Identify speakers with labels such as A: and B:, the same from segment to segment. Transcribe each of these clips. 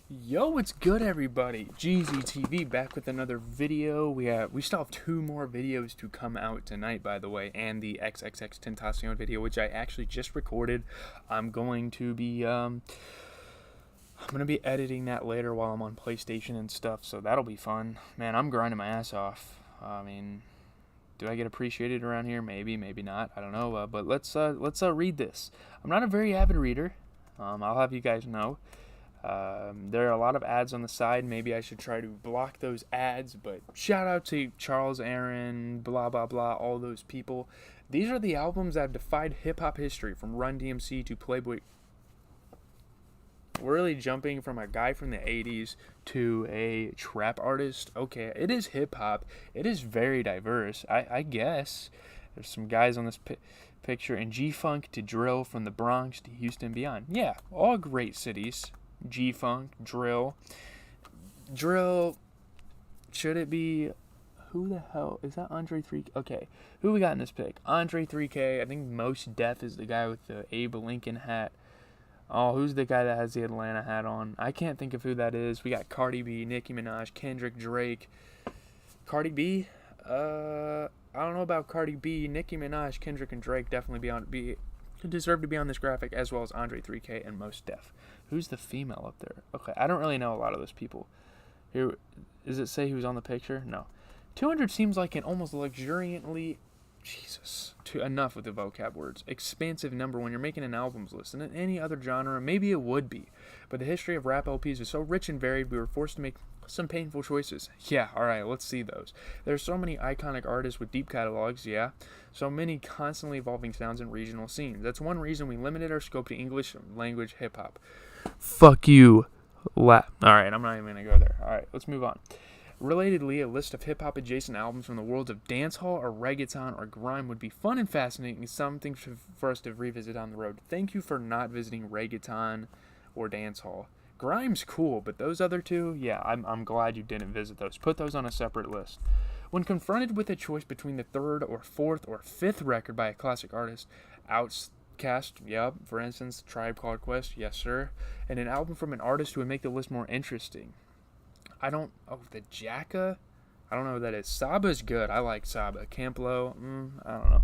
A: Yo, what's good, everybody? GZTV back with another video. We still have two more videos to come out tonight, by the way, and the XXX Tentacion video, which I actually just recorded. I'm going to be editing that later while I'm on PlayStation and stuff, so that'll be fun. Man, I'm grinding my ass off. I mean, do I get appreciated around here? Maybe, maybe not. I don't know. But let's read this. I'm not a very avid reader. I'll have you guys know. There are a lot of ads on the side. Maybe I should try to block those ads, but shout out to Charles Aaron, blah, blah, blah, all those people. These are the albums that have defied hip-hop history, from Run DMC to Playboy. We're really jumping from a guy from the 80s to a trap artist. Okay, it is hip-hop. It is very diverse, I guess. There's some guys on this picture, and G-Funk to Drill, from the Bronx to Houston beyond. Yeah, all great cities. G-Funk, Drill. Should it be, who the hell, is that Andre 3K? Okay, who we got in this pick? Andre 3K, I think Most Def is the guy with the Abe Lincoln hat. Oh, who's the guy that has the Atlanta hat on? I can't think of who that is. We got Cardi B, Nicki Minaj, Kendrick, Drake. Cardi B? I don't know about Cardi B. Nicki Minaj, Kendrick, and Drake definitely deserve to be on this graphic, as well as Andre 3K and Most Def. Who's the female up there? Okay, I don't really know a lot of those people. Here, does it say who's on the picture? No. 200 seems like an almost luxuriantly, enough with the vocab words, expansive number when you're making an albums list. And in any other genre, maybe it would be. But the history of rap LPs is so rich and varied, we were forced to make some painful choices. Yeah, alright, let's see those. There's so many iconic artists with deep catalogs, yeah. So many constantly evolving sounds and regional scenes. That's one reason we limited our scope to English language hip-hop. Fuck you. Alright, I'm not even going to go there. Alright, let's move on. Relatedly, a list of hip-hop adjacent albums from the worlds of dancehall or reggaeton or grime would be fun and fascinating, something for us to revisit down the road. Thank you for not visiting reggaeton or dancehall. Grime's cool, but those other two, yeah, I'm glad you didn't visit those. Put those on a separate list. When confronted with a choice between the third or fourth or fifth record by a classic artist, Outkast, yep, for instance, Tribe Called Quest, yes sir, and an album from an artist who would make the list more interesting. The Jacka? I don't know who that is. Saba's good. I like Saba. Camplo, I don't know.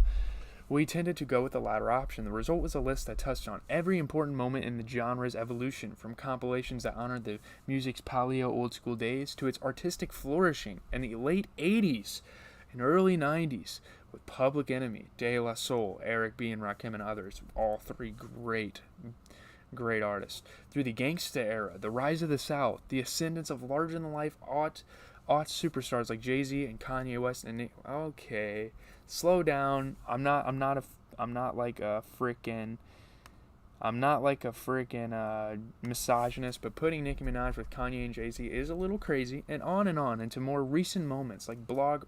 A: We tended to go with the latter option. The result was a list that touched on every important moment in the genre's evolution, from compilations that honored the music's paleo old school days to its artistic flourishing in the late 80s and early 90s with Public Enemy, De La Soul, Eric B. and Rakim, and others. All three great artists. Through the gangsta era, the rise of the South, the ascendance of larger-than-life aught superstars like Jay-Z and Kanye West and okay, slow down. I'm not like a freaking misogynist, but putting Nicki Minaj with Kanye and Jay-Z is a little crazy, and on into more recent moments like blog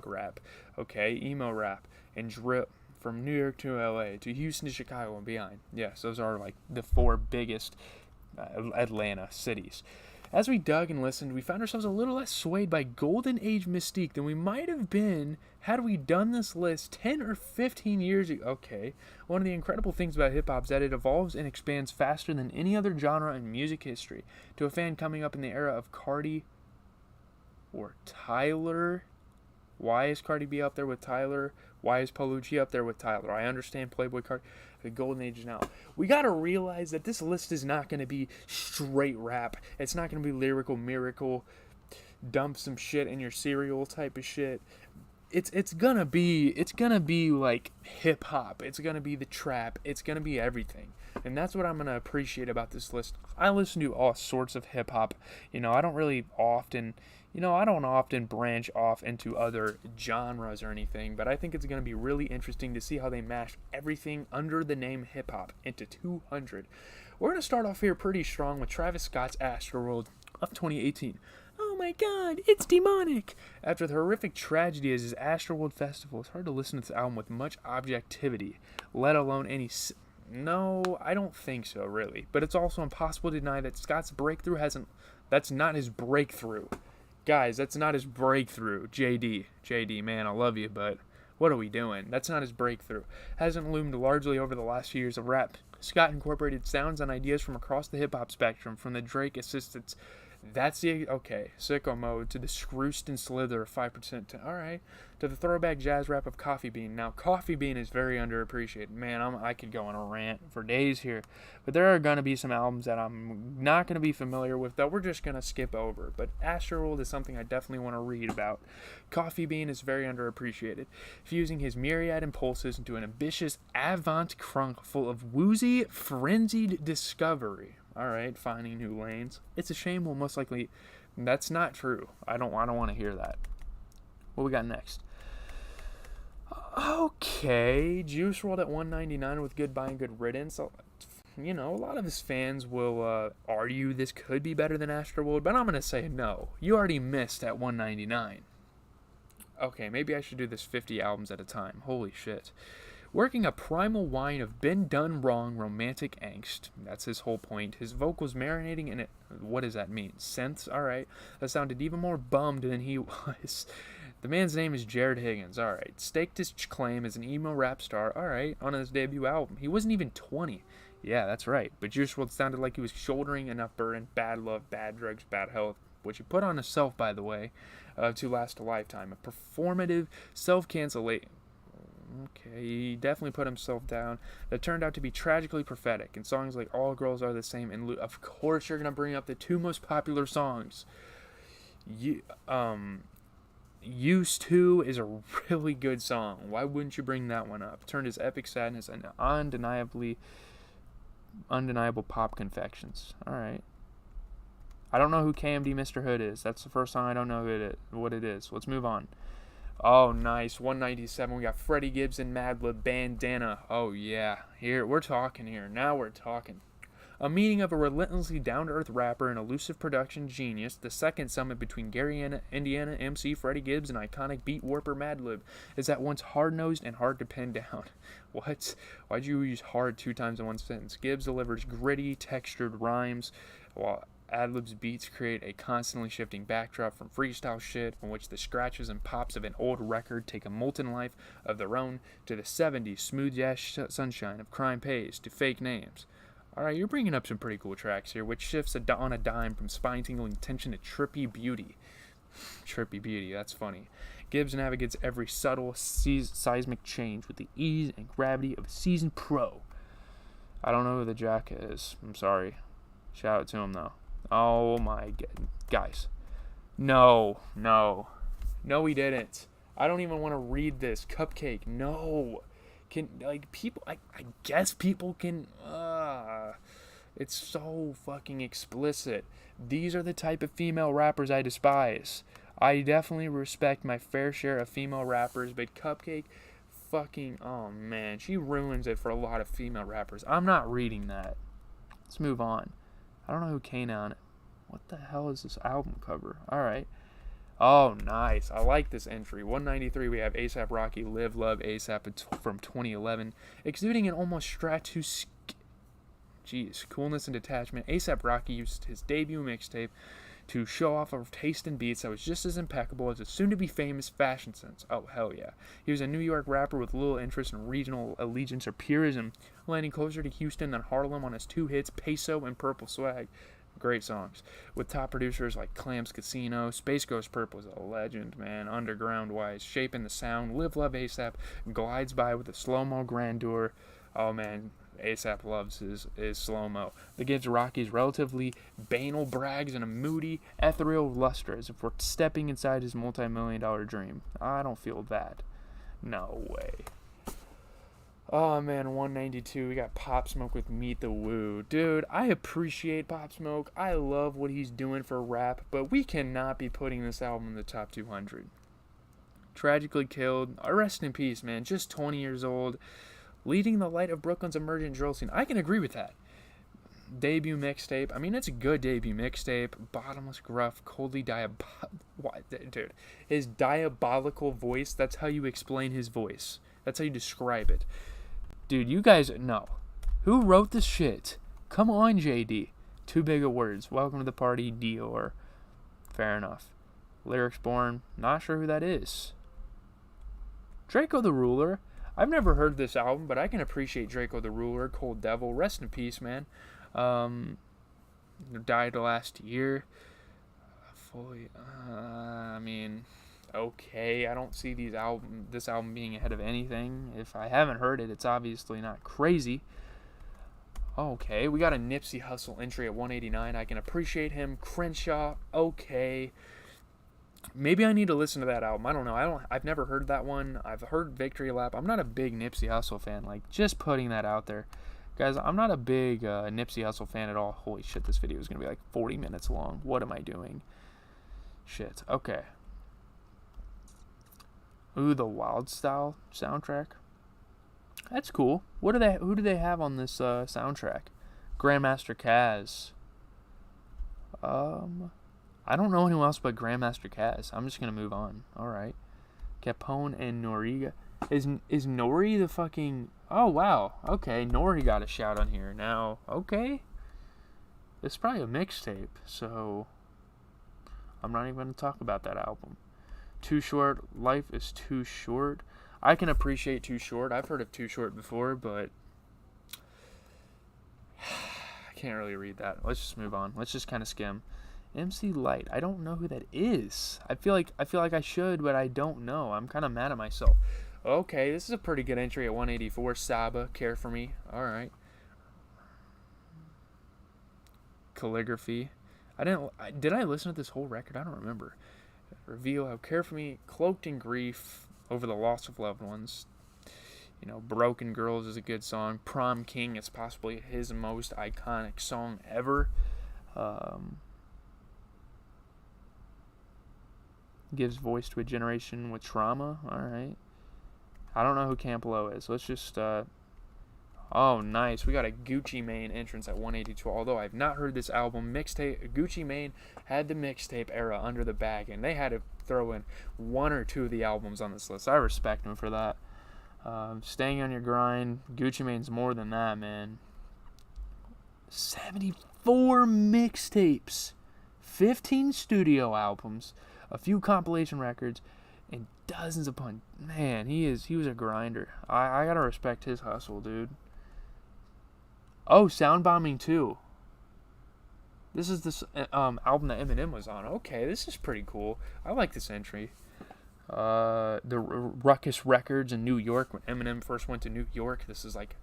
A: rap, okay, emo rap, and drill. From New York to LA to Houston to Chicago and beyond. Yes, those are like the four biggest Atlanta cities. As we dug and listened, we found ourselves a little less swayed by golden age mystique than we might have been had we done this list 10 or 15 years ago. Okay, one of the incredible things about hip-hop is that it evolves and expands faster than any other genre in music history. To a fan coming up in the era of Cardi or Tyler, why is Cardi B up there with Tyler? Why is Palucci up there with Tyler? I understand Playboy Cardi, the golden age now. We got to realize that this list is not going to be straight rap. It's not going to be lyrical miracle, dump some shit in your cereal type of shit. It's gonna be like hip hop. It's gonna be the trap. It's gonna be everything. And that's what I'm gonna appreciate about this list. I listen to all sorts of hip hop. I don't often branch off into other genres or anything, but I think it's going to be really interesting to see how they mash everything under the name hip-hop into 200. We're going to start off here pretty strong with Travis Scott's Astroworld of 2018. Oh my god, it's demonic! After the horrific tragedy as his Astroworld festival, it's hard to listen to this album with much objectivity, let alone any... No, I don't think so, really. But it's also impossible to deny that Scott's breakthrough that's not his breakthrough. Guys, that's not his breakthrough. JD, man, I love you, but what are we doing? That's not his breakthrough. Hasn't loomed largely over the last few years of rap Scott incorporated sounds and ideas from across the hip-hop spectrum, from the Drake assistants. That's the, okay, sicko mode, to the Scrooston Slither of 5%, alright, to the throwback jazz rap of Coffee Bean. Now, Coffee Bean is very underappreciated. Man, I could go on a rant for days here. But there are going to be some albums that I'm not going to be familiar with that we're just going to skip over. But Astroworld is something I definitely want to read about. Coffee Bean is very underappreciated, fusing his myriad impulses into an ambitious avant-crunk full of woozy, frenzied discovery. Alright, finding new lanes. It's a shame we'll most likely... That's not true. I don't want to hear that. What we got next? Okay, Juice WRLD at 199 with Goodbye and Good Riddance. You know, a lot of his fans will argue this could be better than Astroworld, but I'm going to say no. You already missed at 199. Okay, maybe I should do this 50 albums at a time. Holy shit. Working a primal wine of been done wrong romantic angst. That's his whole point. His vocals marinating in it. What does that mean? Synths? Alright. That sounded even more bummed than he was. The man's name is Jared Higgins. Alright. Staked his claim as an emo rap star. Alright. On his debut album. He wasn't even 20. Yeah, that's right. But Juice WRLD sounded like he was shouldering enough burden, bad love, bad drugs, bad health, which he put on himself, by the way, to last a lifetime. A performative self-cancellation. Okay, he definitely put himself down. That turned out to be tragically prophetic. And songs like All Girls Are the Same and of course you're going to bring up the two most popular songs. Used To is a really good song. Why wouldn't you bring that one up? Turned his epic sadness into undeniable pop confections. Alright. I don't know who KMD Mr. Hood is. That's the first song I don't know what it is. Let's move on. Oh, nice. 197. We got Freddie Gibbs and Madlib, Bandana. Oh, yeah. Here, we're talking here. Now we're talking. A meeting of a relentlessly down-to-earth rapper and elusive production genius, the second summit between Gary, Indiana MC Freddie Gibbs and iconic beat warper Madlib, is at once hard-nosed and hard to pin down. What? Why'd you use hard 2 times in one sentence? Gibbs delivers gritty, textured rhymes, while Adlib's beats create a constantly shifting backdrop from freestyle shit, from which the scratches and pops of an old record take a molten life of their own, to the 70s smooth jazz sunshine of Crime Pays, to Fake Names. Alright, you're bringing up some pretty cool tracks here, which shifts on a dime from spine-tingling tension to trippy beauty. Trippy beauty, that's funny. Gibbs navigates every subtle, seismic change with the ease and gravity of a seasoned pro. I don't know who the Jack is. I'm sorry. Shout out to him, though. Oh my god. Guys. No, he didn't. I don't even want to read this. Cupcake. No. Can, like, people, I guess people can, it's so fucking explicit. These are the type of female rappers I despise. I definitely respect my fair share of female rappers, but Cupcake, fucking, oh man, she ruins it for a lot of female rappers. I'm not reading that. Let's move on. I don't know who came on it. What the hell is this album cover? Alright. Oh, nice. I like this entry. 193, we have A$AP Rocky, Live Love A$AP from 2011. Exuding an almost coolness and detachment. A$AP Rocky used his debut mixtape to show off a taste in beats that was just as impeccable as his soon-to-be-famous fashion sense. Oh, hell yeah. He was a New York rapper with little interest in regional allegiance or purism, landing closer to Houston than Harlem on his 2 hits, Peso and Purple Swag. Great songs. With top producers like Clams Casino, Space Ghost Purple is a legend, man, underground-wise, shaping the sound. Live Love A$AP glides by with a slow-mo grandeur. Oh, man, A$AP loves his slow-mo. That gives Rocky's relatively banal brags and a moody, ethereal luster, as if we're stepping inside his multi-million-dollar dream. I don't feel that. No way. Oh man, 192, we got Pop Smoke with Meet the Woo. Dude, I appreciate Pop Smoke. I love what he's doing for rap, but we cannot be putting this album in the top 200. Tragically killed. Rest in peace, man. Just 20 years old. Leading the light of Brooklyn's emergent drill scene. I can agree with that. Debut mixtape. I mean, it's a good debut mixtape. Bottomless, gruff, coldly dude, his diabolical voice, that's how you explain his voice. That's how you describe it. Dude, you guys know. Who wrote this shit? Come on, JD. Too big of words. Welcome to the party, Dior. Fair enough. Lyrics Born. Not sure who that is. Draco the Ruler. I've never heard this album, but I can appreciate Draco the Ruler, Cold Devil. Rest in peace, man. Died last year. Fully, I mean, okay. I don't see this album being ahead of anything. If I haven't heard it, it's obviously not crazy. Okay, we got a Nipsey Hussle entry at 189. I can appreciate him. Crenshaw, okay. Maybe I need to listen to that album. I don't know. I've never heard that one. I've heard Victory Lap. I'm not a big Nipsey Hussle fan. Like, just putting that out there. Guys, I'm not a big Nipsey Hussle fan at all. Holy shit, this video is going to be like 40 minutes long. What am I doing? Shit. Okay. Ooh, the Wild Style soundtrack. That's cool. Who do they have on this soundtrack? Grandmaster Caz. I don't know anyone else but Grandmaster Caz. I'm just gonna move on. All right. Capone and Noriega. Is Nori the fucking? Oh wow. Okay, Nori got a shout on here now. Okay. It's probably a mixtape, so I'm not even gonna talk about that album. Too Short. Life is Too Short. I can appreciate Too Short. I've heard of Too Short before, but I can't really read that. Let's just move on. Let's just kind of skim. MC Light. I don't know who that is. I feel like I should, but I don't know. I'm kind of mad at myself. Okay, this is a pretty good entry at 184. Saba, Care For Me. All right. Calligraphy. Did I listen to this whole record? I don't remember. Reveal How Care For Me. Cloaked in Grief over the loss of loved ones. You know, Broken Girls is a good song. Prom King is possibly his most iconic song ever. Gives voice to a generation with trauma. Alright. I don't know who Campolo is. Let's just, oh, nice. We got a Gucci Mane entrance at 182. Although I've not heard this album. Mixtape. Gucci Mane had the mixtape era under the bag, and they had to throw in one or two of the albums on this list. I respect him for that. Staying on Your Grind. Gucci Mane's more than that, man. 74 mixtapes. 15 studio albums. A few compilation records, and dozens upon. Man, he was a grinder. I gotta respect his hustle, dude. Oh, Sound Bombing 2. This is this album that Eminem was on. Okay, this is pretty cool. I like this entry. The Ruckus Records in New York. When Eminem first went to New York, this is like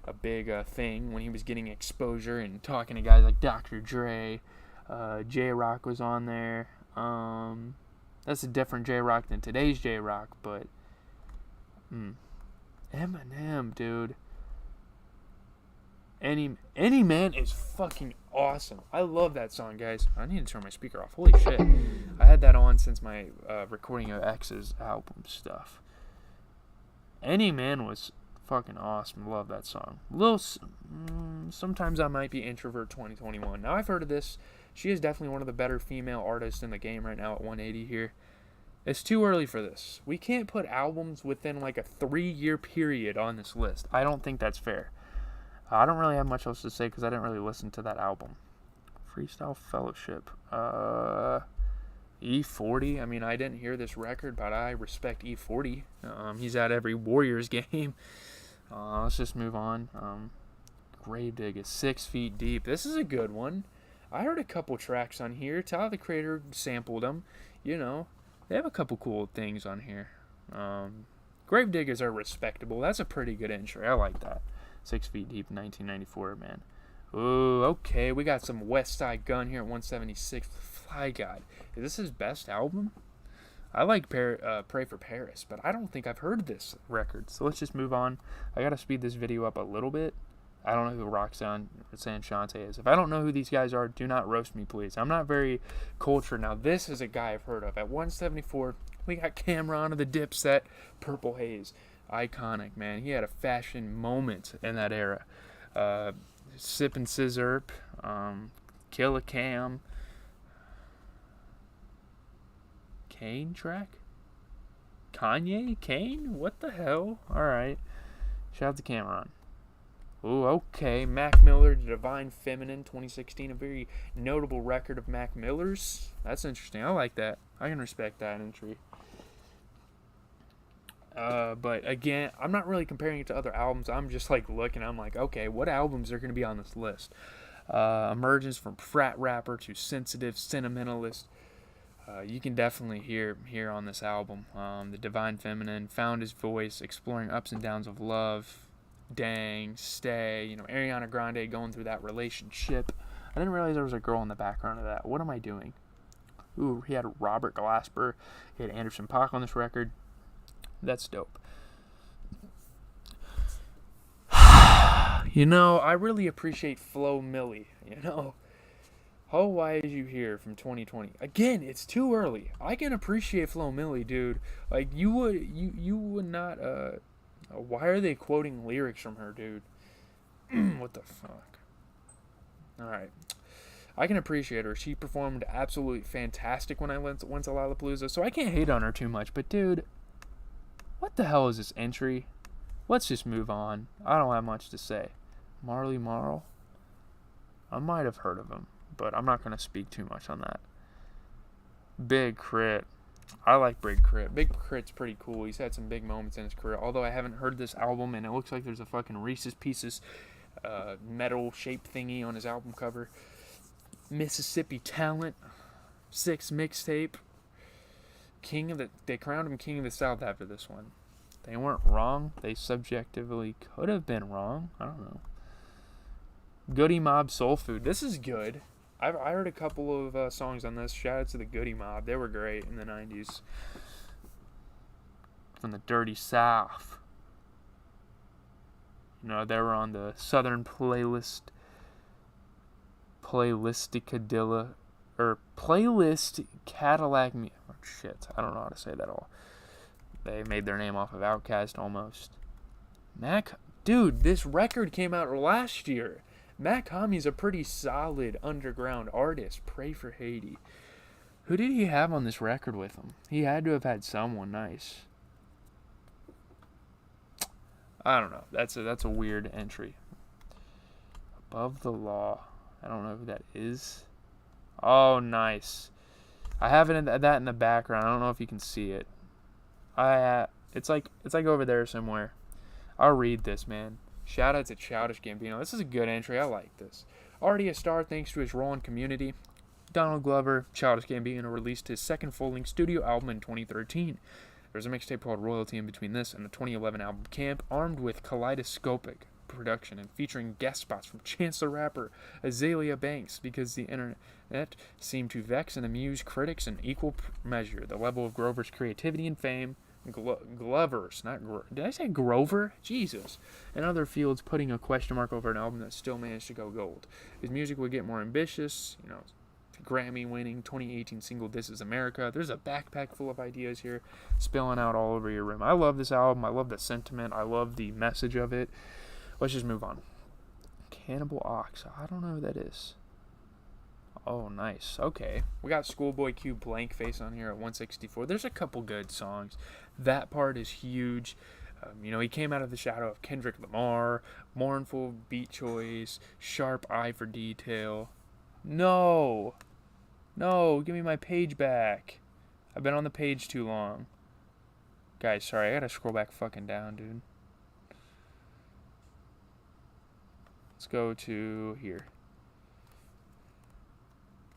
A: a big thing when he was getting exposure and talking to guys like Dr. Dre. J-Rock was on there. That's a different J-Rock than today's J-Rock, but Eminem, dude. Any Man is fucking awesome. I love that song, guys. I need to turn my speaker off. Holy shit. I had that on since my recording of X's album stuff. Any Man was fucking awesome. Love that song. Sometimes I might be Introvert 2021. Now I've heard of this. She is definitely one of the better female artists in the game right now at 180 here. It's too early for this. We can't put albums within like a 3-year period on this list. I don't think that's fair. I don't really have much else to say because I didn't really listen to that album. Freestyle Fellowship. E40. I mean, I didn't hear this record, but I respect E40. He's at every Warriors game. Let's just move on. Gravedigger, 6 Feet Deep. This is a good one. I heard a couple tracks on here. Tyler the Creator sampled them. You know, they have a couple cool things on here. Gravediggers are respectable. That's a pretty good entry. I like that. 6 Feet Deep, 1994, man. Ooh, okay. We got some West Side Gun here at 176. Fly God. Is this his best album? I like Pray for Paris, but I don't think I've heard this record. So let's just move on. I got to speed this video up a little bit. I don't know who Roxanne Shante is. If I don't know who these guys are, do not roast me, please. I'm not very cultured. Now, this is a guy I've heard of. At 174, we got Cameron of the Dipset, Purple Haze. Iconic, man. He had a fashion moment in that era. Sippin' Scissorp, Kill a Cam. Kane track? Kanye? Kane? What the hell? Alright. Shout out to Cameron. Ooh, okay. Mac Miller, Divine Feminine, 2016. A very notable record of Mac Miller's. That's interesting. I like that. I can respect that entry. But again, I'm not really comparing it to other albums. I'm just like looking. I'm like, okay, what albums are going to be on this list? Emergence from frat rapper to sensitive sentimentalist. You can definitely hear on this album. The Divine Feminine found his voice, exploring ups and downs of love. Dang, stay. You know, Ariana Grande going through that relationship. I didn't realize there was a girl in the background of that. What am I doing? Ooh, he had Robert Glasper. He had Anderson .Paak on this record. That's dope. You know, I really appreciate Flo Milli. You know, Oh Why Is You Here from 2020. Again, it's too early. I can appreciate Flo Milli, dude. Like you would not. Why are they quoting lyrics from her, dude? What the fuck? All right. I can appreciate her. She performed absolutely fantastic when I went to Lollapalooza, so I can't hate on her too much. But dude, what the hell is this entry? Let's just move on. I don't have much to say. Marley Marl? I might have heard of him, but I'm not going to speak too much on that. Big Crit. I like Big Crit. Big Crit's pretty cool. He's had some big moments in his career, although I haven't heard this album, and it looks like there's a fucking Reese's Pieces metal shape thingy on his album cover. Mississippi Talent, 6 mixtape. They crowned him King of the South after this one. They weren't wrong. They subjectively could have been wrong. I don't know. Goody Mob Soul Food. This is good. I heard a couple of songs on this. Shout out to the Goody Mob. They were great in the 90s. From the Dirty South. You know, they were on the Southern playlist. Playlisticadilla. Or Playlist Cadillac. Oh, shit. I don't know how to say that all. They made their name off of Outkast almost. Dude, this record came out last year. Matt Kami's a pretty solid underground artist. Pray for Haiti. Who did he have on this record with him? He had to have had someone nice. I don't know. That's a weird entry. Above the Law. I don't know who that is. Oh, nice. I have it that in the background. I don't know if you can see it. It's like over there somewhere. I'll read this, man. Shout out to Childish Gambino. This is a good entry. I like this. Already a star thanks to his role in Community. Donald Glover, Childish Gambino released his second full-length studio album in 2013. There's a mixtape called Royalty in between this and the 2011 album Camp, armed with kaleidoscopic production and featuring guest spots from Chance the Rapper, Azalea Banks, because the internet seemed to vex and amuse critics in equal measure. The level of Grover's creativity and fame, Glover's, did I say Grover? Jesus. And other fields, putting a question mark over an album that still managed to go gold. His music would get more ambitious, you know, Grammy-winning 2018 single This Is America. There's a backpack full of ideas here, spilling out all over your room. I love this album. I love the sentiment. I love the message of it. Let's just move on. Cannibal Ox. I don't know who that is. Oh, nice. Okay. We got Schoolboy Q Blank Face on here at 164. There's a couple good songs. That part is huge. You know, he came out of the shadow of Kendrick Lamar, mournful beat choice, sharp eye for detail. No, give me my page back. I've been on the page too long. Guys, sorry, I gotta scroll back fucking down, dude. Let's go to here.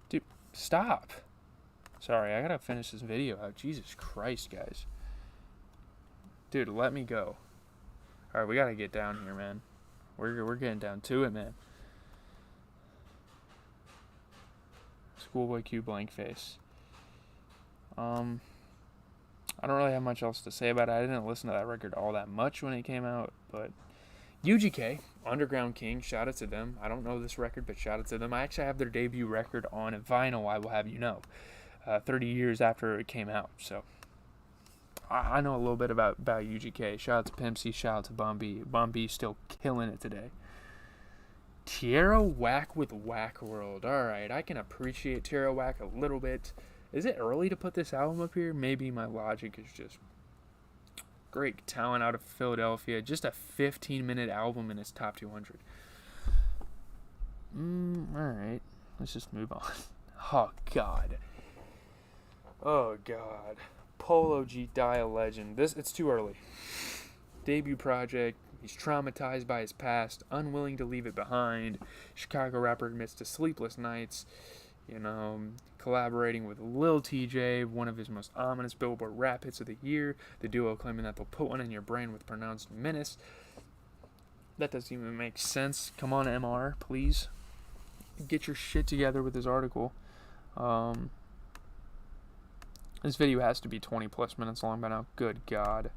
A: Dude, stop. Sorry, I gotta finish this video out. Jesus Christ, guys. Dude, let me go. Alright, we gotta get down here, man. We're getting down to it, man. Schoolboy Q Blank Face. I don't really have much else to say about it. I didn't listen to that record all that much when it came out, but UGK, Underground King, shout out to them. I don't know this record, but shout out to them. I actually have their debut record on vinyl, I will have you know, 30 years after it came out. So I know a little bit about UGK. Shout out to Pimp C, shout out to Bun B. Bun B still killing it today. Tierra Whack with Whack World. Alright, I can appreciate Tierra Whack a little bit. Is it early to put this album up here? Maybe my logic is just great talent out of Philadelphia. Just a 15-minute album in its top 200. Alright, let's just move on. Oh, God. Polo G die a legend. It's too early. Debut project. He's traumatized by his past, unwilling to leave it behind. Chicago rapper admits to sleepless nights. Collaborating with Lil TJ, one of his most ominous Billboard rap hits of the year. The duo claiming that they'll put one in your brain with pronounced menace. That doesn't even make sense. Come on, MR, please. Get your shit together with this article. This video has to be 20 plus minutes long by now. Good God.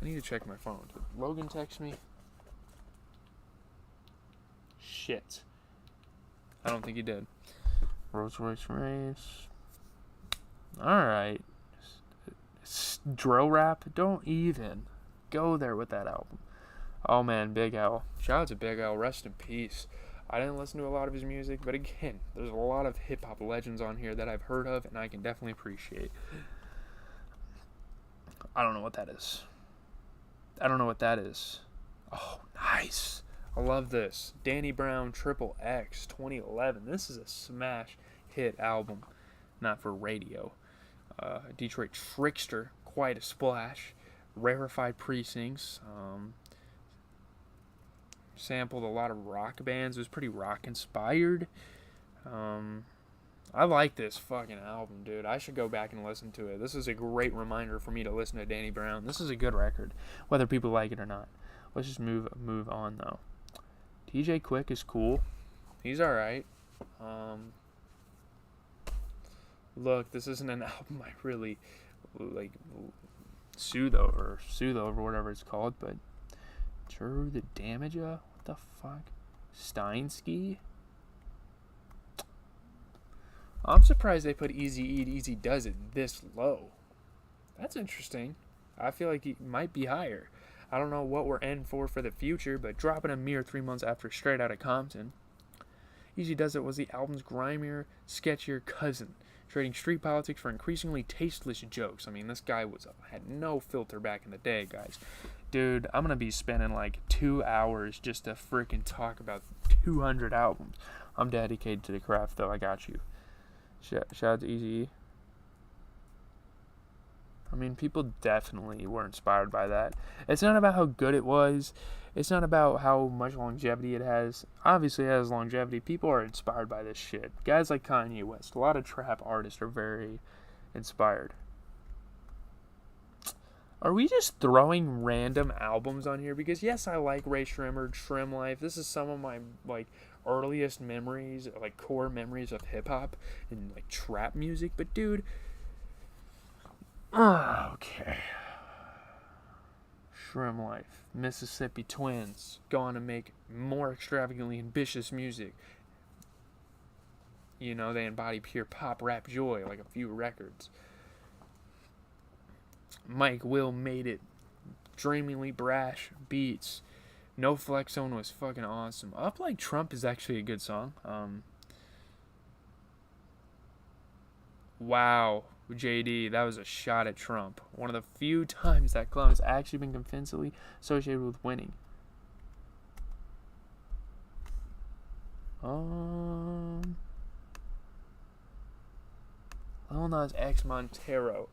A: I need to check my phone. Did Logan text me? Shit. I don't think he did. Rolls Royce race. Alright. Drill rap? Don't even go there with that album. Oh man, Big L. Shout out to Big L. Rest in peace. I didn't listen to a lot of his music, but again, there's a lot of hip-hop legends on here that I've heard of and I can definitely appreciate. I don't know what that is. Oh, nice. I love this. Danny Brown Triple X 2011. This is a smash hit album. Not for radio. Detroit Trickster, Quite a Splash. Rarefied Precincts. Sampled a lot of rock bands. It was pretty rock inspired. I like this fucking album, dude. I should go back and listen to it. This is a great reminder for me to listen to Danny Brown. This is a good record, whether people like it or not. Let's just move on though. TJ Quick is cool. He's alright. Look, this isn't an album I really like soothe over whatever it's called, but Drew the Damager? What the fuck? Steinsky? I'm surprised they put Easy Eat, Easy Does It this low. That's interesting. I feel like it might be higher. I don't know what we're in for the future, but dropping a mere 3 months after Straight Outta Compton. Easy Does It was the album's grimier, sketchier cousin, trading street politics for increasingly tasteless jokes. I mean, this guy had no filter back in the day, guys. Dude, I'm gonna be spending like 2 hours just to freaking talk about 200 albums. I'm dedicated to the craft, though. I got you. Shout out to Eazy-E. I mean, people definitely were inspired by that. It's not about how good it was. It's not about how much longevity it has. Obviously, it has longevity. People are inspired by this shit. Guys like Kanye West. A lot of trap artists are very inspired. Are we just throwing random albums on here? Because yes, I like Ray Shrimmer, Trim Life. This is some of my earliest memories, core memories of hip hop and trap music. But dude, okay. Trim Life, Mississippi Twins, going to make more extravagantly ambitious music. They embody pure pop rap joy, like a few records. Mike Will made it. Dreamingly brash beats. No Flex Zone was fucking awesome. Up Like Trump is actually a good song. Wow, JD, that was a shot at Trump. One of the few times that clown has actually been convincingly associated with winning. Lil Nas X Montero.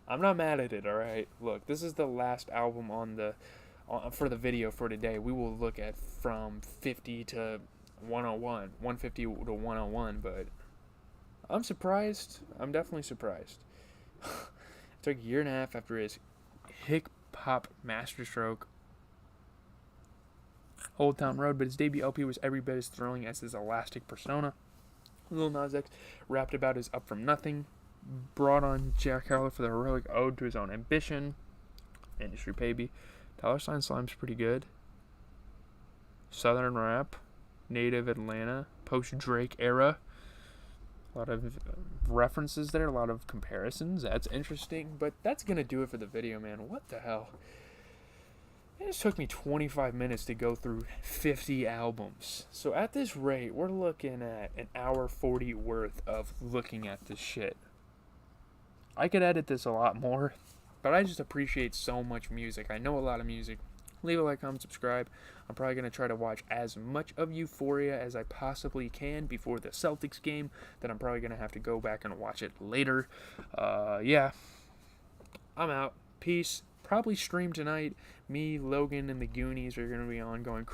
A: I'm not mad at it, alright? Look, this is the last album for the video for today. We will look at from 50 to 101. 150 to 101, but I'm surprised. I'm definitely surprised. It took a year and a half after his hip-hop masterstroke, Old Town Road, but his debut LP was every bit as thrilling as his elastic persona. Lil Nas X rapped about his up from nothing, brought on Jack Harlow for the heroic ode to his own ambition. Industry baby. $sign Slime's pretty good. Southern rap. Native Atlanta. Post-Drake era. A lot of references there. A lot of comparisons. That's interesting. But that's going to do it for the video, man. What the hell? It just took me 25 minutes to go through 50 albums. So at this rate, we're looking at an hour 40 worth of looking at this shit. I could edit this a lot more, but I just appreciate so much music. I know a lot of music. Leave a like, comment, subscribe. I'm probably going to try to watch as much of Euphoria as I possibly can before the Celtics game. Then I'm probably going to have to go back and watch it later. Yeah. I'm out. Peace. Probably stream tonight. Me, Logan, and the Goonies are going to be on going